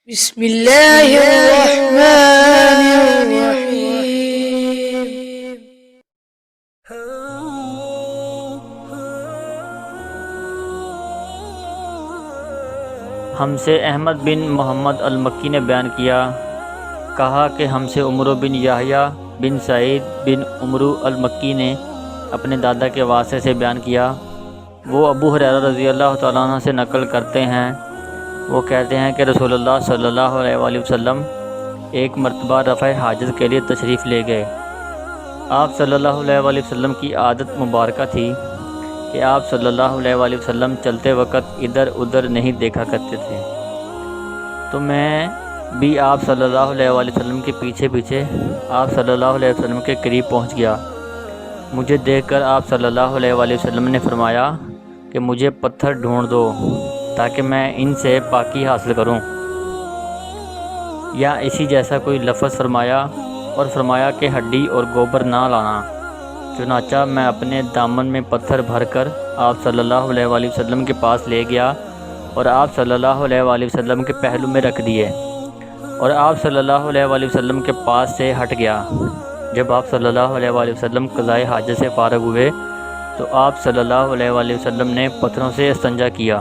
بسم اللہ الرحمن الرحیم۔ ہم سے احمد بن محمد المکی نے بیان کیا، کہا کہ ہم سے عمرو بن یحییٰ بن سعید بن عمرو المکی نے اپنے دادا کے واسطے سے بیان کیا۔ وہ ابو ہریرہ رضی اللہ تعالیٰ عنہ سے نقل کرتے ہیں، وہ کہتے ہیں کہ رسول اللہ صلی اللہ علیہ وآلہ وسلم ایک مرتبہ رفع حاجت کے لیے تشریف لے گئے۔ آپ صلی اللہ علیہ وآلہ وسلم کی عادت مبارکہ تھی کہ آپ صلی اللہ علیہ وآلہ وسلم چلتے وقت ادھر ادھر نہیں دیکھا کرتے تھے، تو میں بھی آپ صلی اللہ علیہ وآلہ وسلم کے پیچھے پیچھے آپ صلی اللہ علیہ وسلم کے قریب پہنچ گیا۔ مجھے دیکھ کر آپ صلی اللہ علیہ وآلہ وسلم نے فرمایا کہ مجھے پتھر ڈھونڈ دو تاکہ میں ان سے پاکی حاصل کروں، یا اسی جیسا کوئی لفظ فرمایا، اور فرمایا کہ ہڈی اور گوبر نہ لانا۔ چنانچہ میں اپنے دامن میں پتھر بھر کر آپ صلی اللہ علیہ وآلہ وسلم کے پاس لے گیا اور آپ صلی اللہ علیہ وآلہ وسلم کے پہلو میں رکھ دیے، اور آپ صلی اللہ علیہ وآلہ وسلم کے پاس سے ہٹ گیا۔ جب آپ صلی اللہ علیہ وآلہ وسلم قضائے حاجت سے فارغ ہوئے تو آپ صلی اللہ علیہ وآلہ وسلم نے پتھروں سے استنجا کیا۔